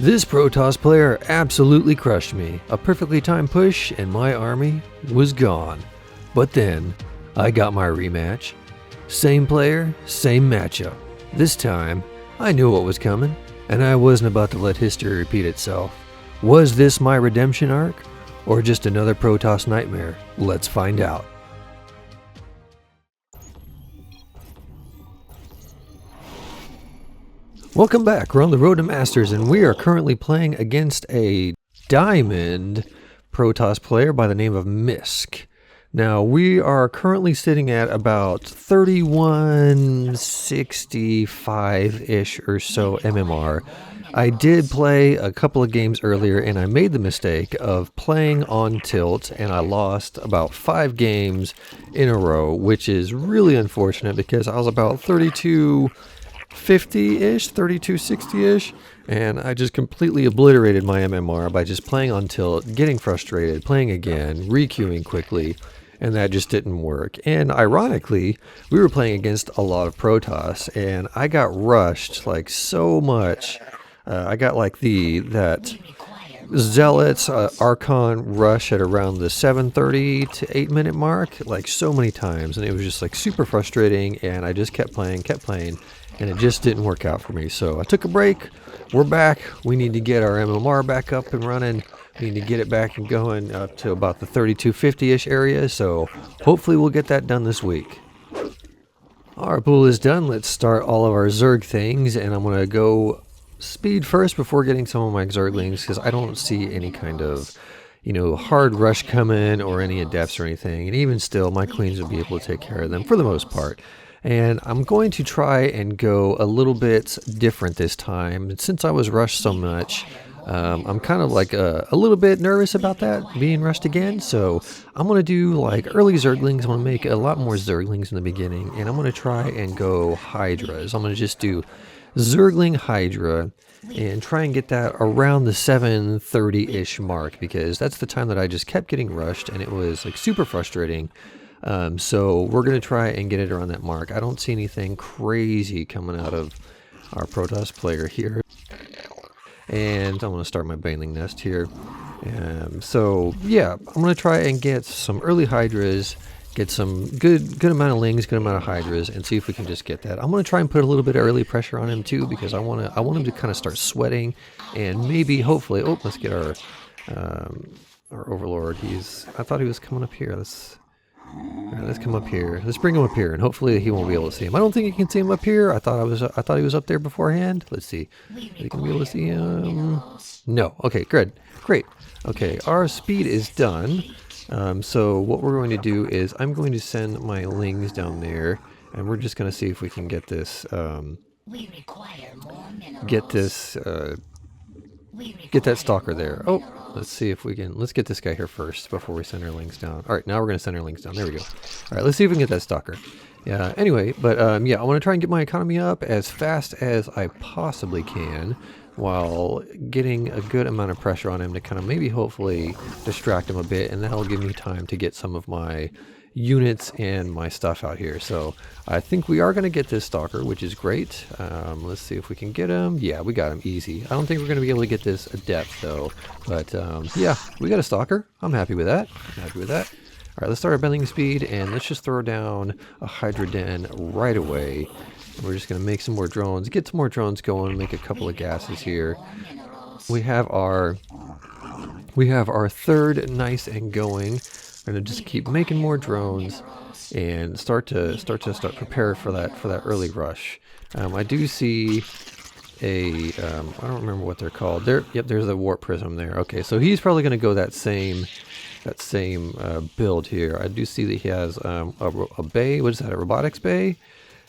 This Protoss player absolutely crushed me. A perfectly timed push and my army was gone. But then, I got my rematch. Same player, same matchup. This time, I knew what was coming, and I wasn't about to let history repeat itself. Was this my redemption arc, or just another Protoss nightmare? Let's find out. Welcome back. We're on the road to Masters, and we are currently playing against a Diamond Protoss player by the name of Misk. Now, we are currently sitting at about 3165-ish or so MMR. I did play a couple of games earlier, and I made the mistake of playing on tilt, and I lost about 5 games in a row, which is really unfortunate because I was about 3250-ish, 3260-ish, and I just completely obliterated my MMR by just playing on tilt, getting frustrated, playing again, requeuing quickly, and that just didn't work. And ironically, we were playing against a lot of Protoss, and I got rushed like so much. I got like that Zealots Archon rush at around the 7:30 to 8-minute mark, like so many times, and it was just like super frustrating, and I just kept playing, and it just didn't work out for me. So I took a break. We're back. We need to get our MMR back up and running. We need to get it back and going up to about the 3250-ish area, so hopefully we'll get that done this week. Our pool is done. Let's start all of our Zerg things, and I'm going to go speed first before getting some of my Zerglings, because I don't see any kind of, hard rush coming or any adepts or anything, and even still, my queens will be able to take care of them for the most part. And I'm going to try and go a little bit different this time. And since I was rushed so much, I'm kind of like a little bit nervous about that, being rushed again. So I'm going to do like early Zerglings. I'm going to make a lot more Zerglings in the beginning. And I'm going to try and go Hydras. I'm going to just do Zergling Hydra and try and get that around the 7:30-ish mark, because that's the time that I just kept getting rushed and it was like super frustrating. So we're going to try and get it around that mark. I don't see anything crazy coming out of our Protoss player here. And I'm going to start my Baneling Nest here. So yeah, I'm going to try and get some early Hydras, get some good amount of Lings, good amount of Hydras, and see if we can just get that. I'm going to try and put a little bit of early pressure on him too, because I want him to kind of start sweating, and maybe, hopefully, let's get our Overlord. I thought he was coming up here. Let's come up here. Let's bring him up here, and hopefully he won't be able to see him. I don't think he can see him up here. I thought he was up there beforehand. Let's see. Are you gonna be able to see him? No. Okay, good. Great. Okay, our speed is done. So what we're going to do is I'm going to send my Lings down there, and we're just going to see if we can get this, get that stalker there. Oh, let's see if we can, let's get this guy here first before we send our Lings down. All right, now we're going to send our Lings down. There we go. All right, let's see if we can get that stalker. Yeah, anyway, but yeah, I want to try and get my economy up as fast as I possibly can, while getting a good amount of pressure on him to kind of maybe hopefully distract him a bit, and that'll give me time to get some of my units and my stuff out here. So I think we are going to get this stalker, which is great. Let's see if we can get him. Yeah, we got him easy. I don't think we're going to be able to get this adept though, but yeah, we got a stalker. I'm happy with that. All right, let's start our bending speed, and let's just throw down a Hydra Den right away. We're just going to make some more drones, get some more drones going, make a couple of gases here. We have our third nice and going. We're going to just keep making more drones and start prepare for that early rush. I do see I don't remember what they're called. There's a warp prism there. Okay, so he's probably going to go that same build here. I do see that he has a bay. What is that? A robotics bay?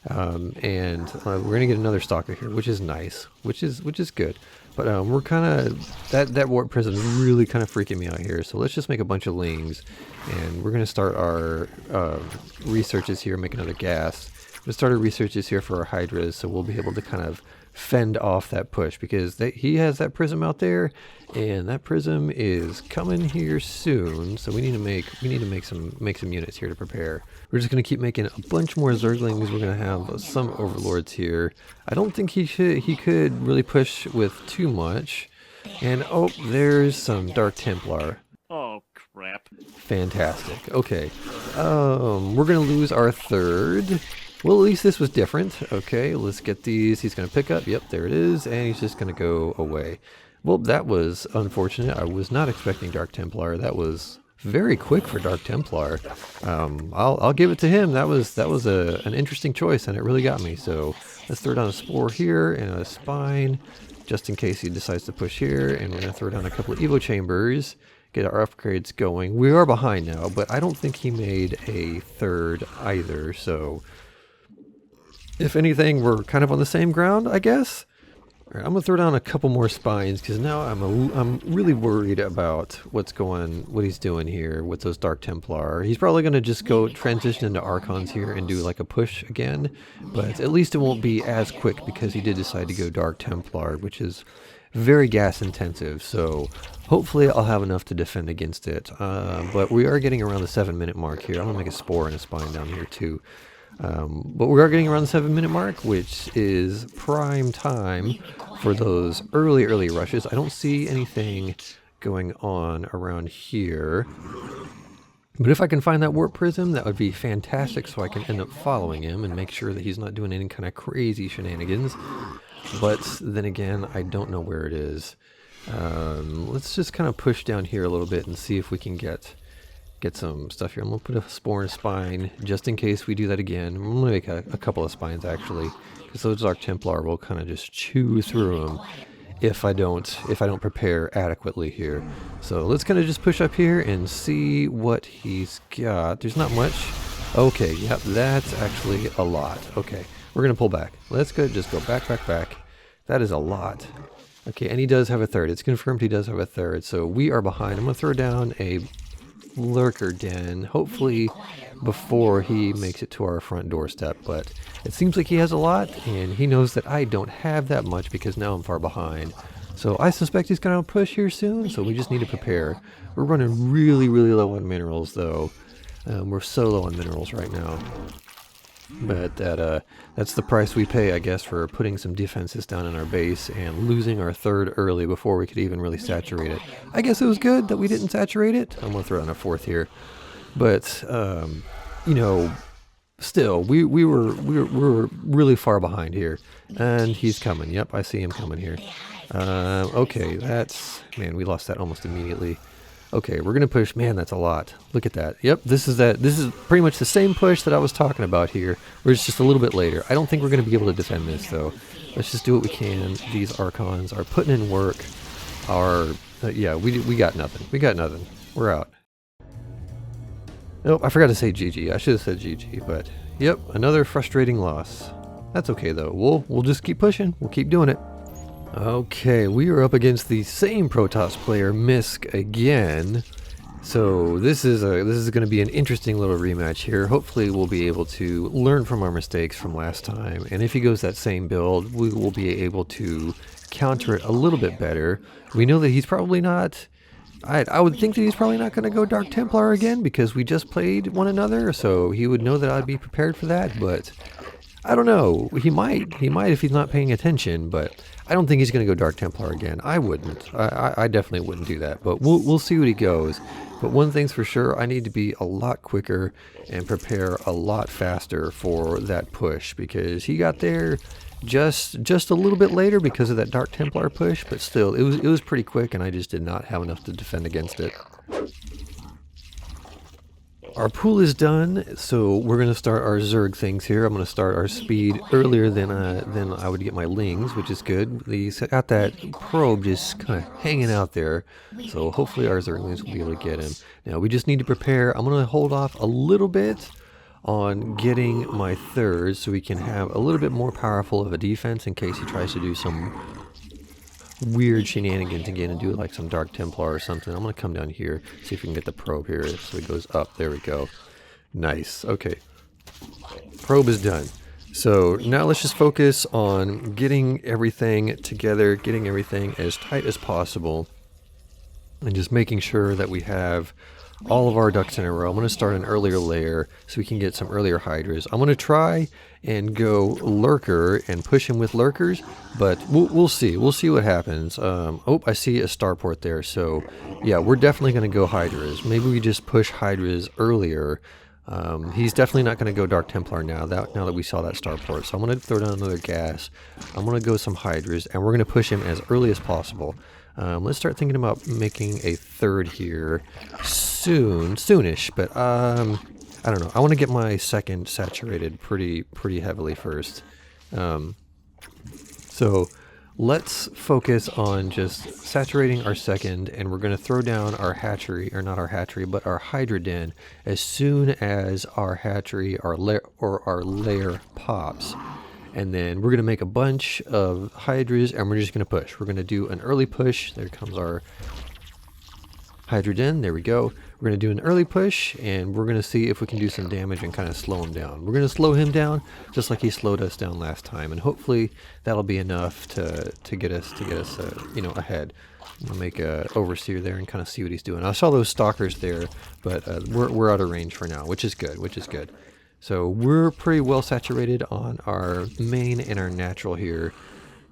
And we're gonna get another stalker here, which is nice, which is good. But we're kind of that warp prism is really kind of freaking me out here. So let's just make a bunch of Lings, and we're gonna start our researches here, make another gas. We'll start our researches here for our Hydras, so we'll be able to kind of fend off that push, because he has that prism out there, and that prism is coming here soon. So we need to make some units here to prepare. We're just going to keep making a bunch more Zerglings. We're going to have some Overlords here. I don't think he could really push with too much. And oh, there's some Dark Templar. Oh, crap. Fantastic. Okay. We're gonna lose our third. Well, at least this was different. Okay, let's get these. He's gonna pick up. Yep, there it is. And he's just gonna go away. Well, that was unfortunate. I was not expecting Dark Templar. That was very quick for Dark Templar. I'll give it to him. That was an interesting choice, and it really got me. So let's throw down a spore here and a spine, just in case he decides to push here. And we're gonna throw down a couple of Evo chambers, get our upgrades going. We are behind now, but I don't think he made a third either. So if anything, we're kind of on the same ground, I guess. All right, I'm gonna throw down a couple more spines because now I'm really worried about what he's doing here with those Dark Templar. He's probably gonna just go transition into Archons here and do like a push again, but at least it won't be as quick because he did decide to go Dark Templar, which is very gas intensive. So hopefully I'll have enough to defend against it. But we are getting around the 7-minute mark here. I'm gonna make a spore and a spine down here too. But we are getting around the 7-minute mark, which is prime time for those early rushes. I don't see anything going on around here. But if I can find that warp prism, that would be fantastic, so I can end up following him and make sure that he's not doing any kind of crazy shenanigans. But then again, I don't know where it is. Let's just kind of push down here a little bit and see if we can get some stuff here. I'm going to put a spore and a spine just in case we do that again. I'm going to make a couple of spines actually, because those Dark Templar will kind of just chew through them if I don't prepare adequately here. So let's kind of just push up here and see what he's got. There's not much. Okay, yep, that's actually a lot. Okay, we're going to pull back. Let's just go back. That is a lot. Okay, and he does have a third. It's confirmed he does have a third. So we are behind. I'm going to throw down a lurker den, hopefully before he makes it to our front doorstep, but it seems like he has a lot, and he knows that I don't have that much because now I'm far behind. So I suspect he's going to push here soon, so we just need to prepare. We're running really low on minerals, though. We're so low on minerals right now. But that's the price we pay, I guess, for putting some defenses down in our base and losing our third early before we could even really saturate it. I guess it was good that we didn't saturate it. I'm going to throw in a fourth here. But, you know, still, we were really far behind here. And he's coming. Yep, I see him coming here. Okay, man, we lost that almost immediately. Okay, we're going to push. Man, that's a lot. Look at that. Yep, this is pretty much the same push that I was talking about here. We're just a little bit later. I don't think we're going to be able to defend this, though. Let's just do what we can. These Archons are putting in work. Yeah, we got nothing. We got nothing. We're out. Nope, I forgot to say GG. I should have said GG, but yep, another frustrating loss. That's okay, though. We'll just keep pushing. We'll keep doing it. Okay, we are up against the same Protoss player, Misk, again. So this is going to be an interesting little rematch here. Hopefully we'll be able to learn from our mistakes from last time, and if he goes that same build, we will be able to counter it a little bit better. We know that he's probably not... I would think that he's probably not going to go Dark Templar again because we just played one another, so he would know that I'd be prepared for that, but... I don't know. He might if he's not paying attention, but I don't think he's going to go Dark Templar again. I wouldn't. I definitely wouldn't do that, but we'll see what he goes. But one thing's for sure, I need to be a lot quicker and prepare a lot faster for that push because he got there just a little bit later because of that Dark Templar push, but still, it was pretty quick, and I just did not have enough to defend against it. Our pool is done, so we're going to start our Zerg things here. I'm going to start our speed earlier than I would get my Lings, which is good. He's got that probe just kind of hanging out there, so hopefully our Zerglings will be able to get him. Now, we just need to prepare. I'm going to hold off a little bit on getting my third so we can have a little bit more powerful of a defense in case he tries to do some weird shenanigans again and do like some Dark Templar or something. I'm going to come down here, see if we can get the probe here. So it goes up. There we go. Nice. Okay. Probe is done. So now let's just focus on getting everything together, getting everything as tight as possible, and just making sure that we have all of our ducks in a row. I'm going to start an earlier layer so we can get some earlier Hydras. I'm going to try and go lurker and push him with lurkers, but we'll see. We'll see what happens. Oh, I see a starport there, so yeah, we're definitely going to go Hydras. Maybe we just push Hydras earlier. He's definitely not going to go Dark Templar now that we saw that starport. So I'm going to throw down another gas. I'm going to go some Hydras, and we're going to push him as early as possible. Let's start thinking about making a third here soonish, but I don't know. I want to get my second saturated pretty heavily first. So let's focus on just saturating our second, and we're going to throw down our hatchery, or not our hatchery, but our Hydra den as soon as our hatchery, our lair pops. And then we're going to make a bunch of Hydras, and we're just going to push. We're going to do an early push. There comes our Hydra den. There we go. We're going to do an early push, and we're going to see if we can do some damage and kind of slow him down. We're going to slow him down just like he slowed us down last time, and hopefully that'll be enough to get us ahead. I'm going to make a overseer there and kind of see what he's doing. I saw those stalkers there, but we're out of range for now, which is good. So we're pretty well saturated on our main and our natural here.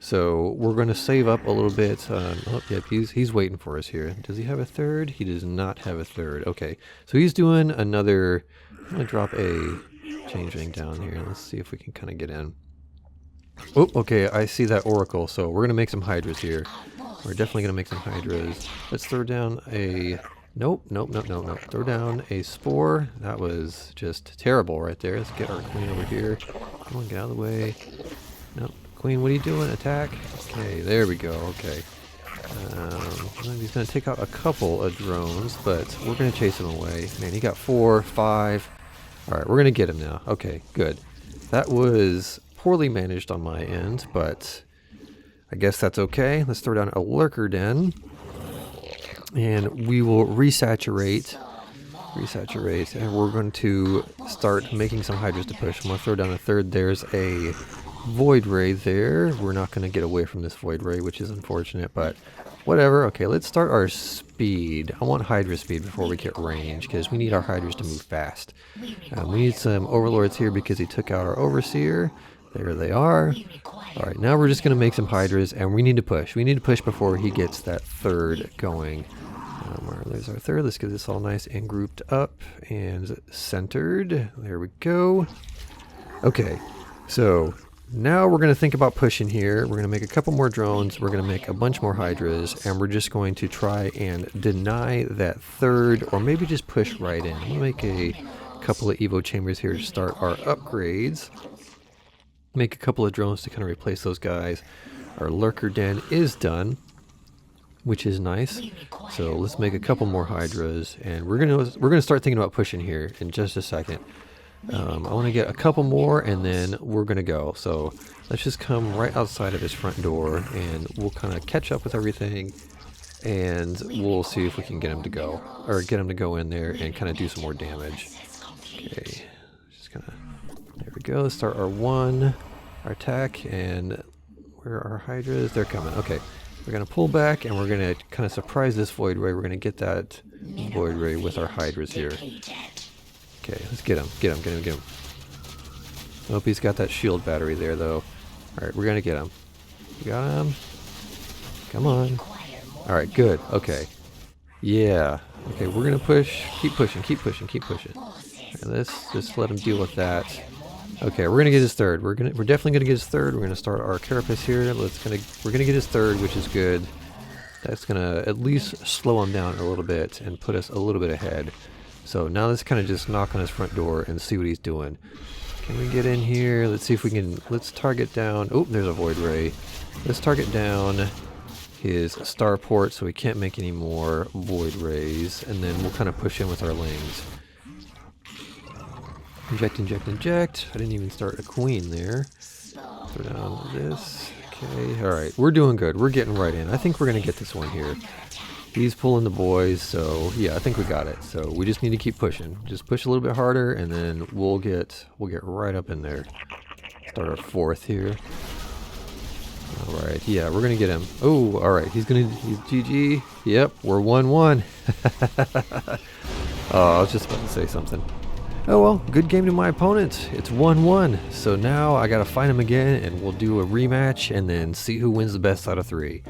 So we're going to save up a little bit. Oh, yep, he's waiting for us here. Does he have a third? He does not have a third. Okay, so he's doing another. I'm going to drop a changeling down here. Let's see if we can kind of get in. Oh, okay, I see that oracle. So we're going to make some Hydras here. We're definitely going to make some Hydras. Let's throw down a... Nope. Throw down a spore. That was just terrible right there. Let's get our queen over here. Come on, get out of the way. Nope. Queen, what are you doing? Attack? Okay, there we go. Okay. He's going to take out a couple of drones, but we're going to chase him away. Man, he got 4, 5. Alright, we're going to get him now. Okay, good. That was poorly managed on my end, but I guess that's okay. Let's throw down a lurker den. And we will resaturate, and we're going to start making some Hydras to push. I'm going to throw down a third. There's a Void Ray there. We're not going to get away from this Void Ray, which is unfortunate, but whatever. Okay, let's start our speed. I want Hydra speed before we get range, because we need our Hydras to move fast. We need some Overlords here because he took out our Overseer. There they are. Alright, now we're just going to make some Hydras, and we need to push. We need to push before he gets that third going. There's our third. Let's get this all nice and grouped up and centered. There we go. Okay, so now we're going to think about pushing here. We're going to make a couple more drones. We're going to make a bunch more Hydras, and we're just going to try and deny that third, or maybe just push right in. I'm going to make a couple of Evo chambers here to start our upgrades. Make a couple of drones to kind of replace those guys. Our lurker den is done, which is nice. So let's make a couple more Hydras, and we're gonna start thinking about pushing here in just a second. I want to get a couple more, and then we're gonna go. So let's just come right outside of his front door, and we'll kind of catch up with everything, and we'll see if we can get him to go, or get him to go in there and kind of do some more damage. Okay, just kind of. There we go. Let's start our attack, and where are our Hydras? They're coming. Okay, we're going to pull back, and we're going to kind of surprise this Void Ray. We're going to get that Void Ray with our Hydras here. Okay, let's get him. Get him. Nope, he's got that shield battery there, though. Alright, we're going to get him. We got him. Come on. Alright, good. Okay. Yeah. Okay, we're going to push. Keep pushing. And let's just let him deal with that. Okay, we're gonna get his third. We're definitely gonna get his third. We're gonna start our carapace here. We're gonna get his third, which is good. That's gonna at least slow him down a little bit and put us a little bit ahead. So now let's kind of just knock on his front door and see what he's doing. Can we get in here? Let's see if we can. Let's target down. Oh, there's a Void Ray. Let's target down his starport so we can't make any more Void Rays, and then we'll kind of push in with our lings. Inject. I didn't even start a queen there. Throw down this. Okay, alright. We're doing good. We're getting right in. I think we're going to get this one here. He's pulling the boys, so yeah, I think we got it. So we just need to keep pushing. Just push a little bit harder, and then we'll get right up in there. Start our fourth here. Alright, yeah, we're going to get him. Oh, alright. He's GG. Yep, we're 1-1. Oh, I was just about to say something. Oh well, good game to my opponent. It's 1-1, so now I gotta fight him again and we'll do a rematch and then see who wins the best out of 3.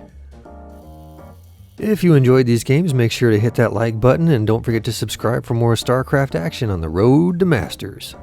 If you enjoyed these games, make sure to hit that like button and don't forget to subscribe for more StarCraft action on the road to Masters.